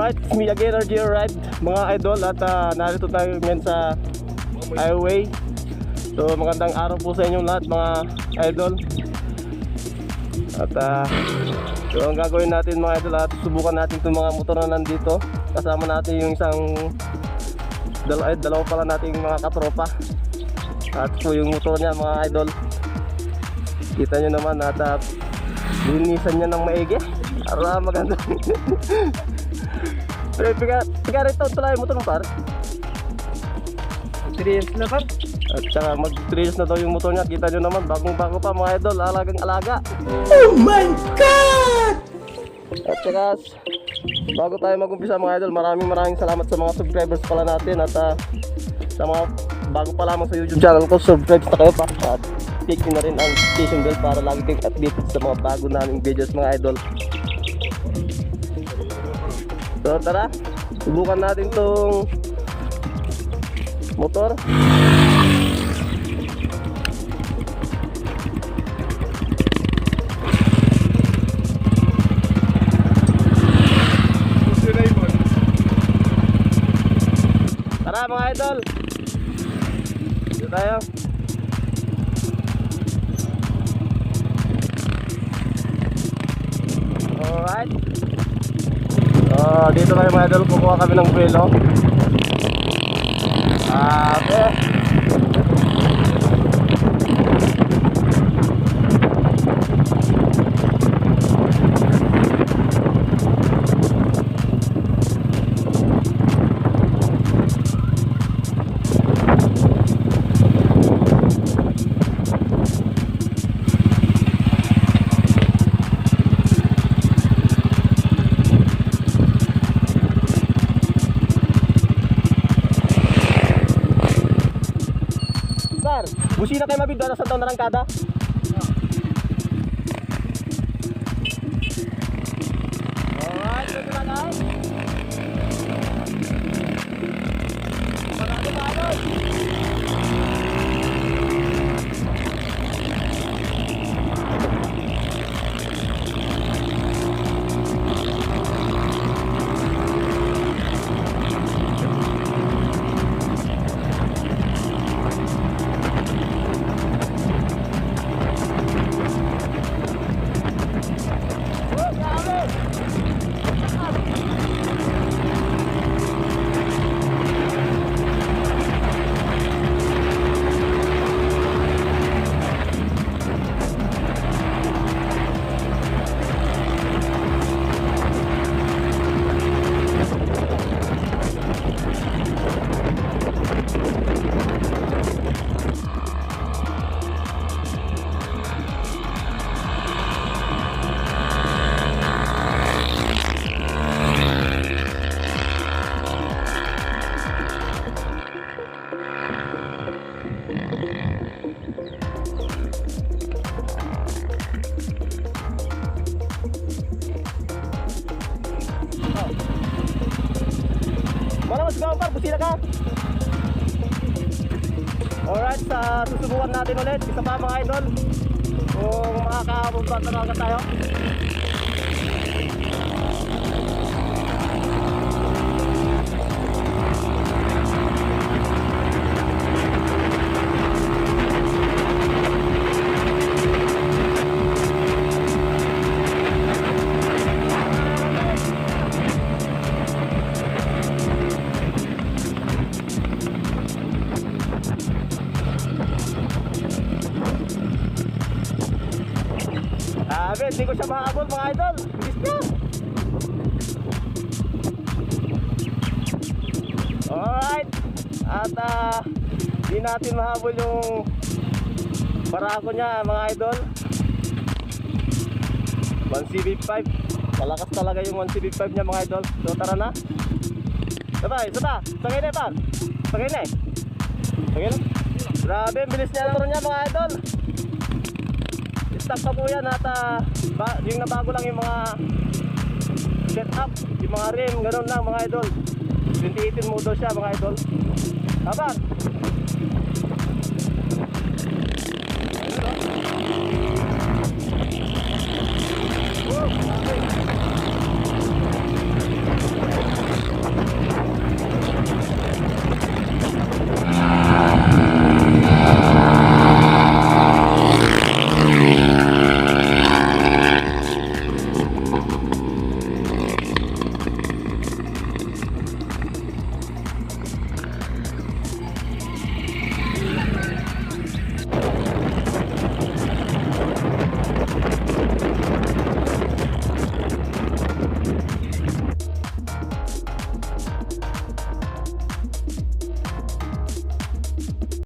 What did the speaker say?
Alright, it's me again, RJ Ride, mga idol. At narito tayo ngayon sa highway. So magandang araw po sa inyong lahat mga idol. At so ang gagawin natin mga idol, at subukan natin itong mga motor na nandito. Kasama natin yung isang dalawa pala nating mga katropa. At po yung motor niya mga idol, kita nyo naman at linisan niya ng maigi para maganda. Pero piga rito ito lang yung motor mo par. 3 years na par. At saka mag 3 years na daw yung motor niya. Kita nyo naman, bagong bago pa mga idol. Alagang alaga. Oh my God! At saka bago tayo mag-umpisa mga idol, maraming salamat sa mga subscribers pala natin. At sa mga bago pa lamang sa YouTube channel ko, subscribe na kayo pa. At click nyo na rin ang notification bell para lagi kayong updated sa mga bago naming videos mga idol. So tara, subukan natin tong motor. Tara mga idol, dito tayo. Alright. Dito tayo mga idol, kukuha kami ng buwelo. Okay. Busina kayo mabid, nasa daw narangkada. Alright, ito na guys. Marami. Mas gaw par, busina ka. Alright, susubukan natin ulit. Isa pa mga idol, kung makakapunta talaga tayo. Hindi ko siya makakabol mga idol. Bilis niya. Alright. At di natin mahabol yung Barako niya mga idol. 1CV5. Malakas talaga yung 1CV5 niya mga idol. So tara na. Sabay, sagay na pa. Sagay na. Grabe, bilis niya lang niya mga idol. Stock pa po yan at yung nabago lang yung mga setup, yung mga rim, ganun lang mga idol. 2018 model siya mga idol. Kabar,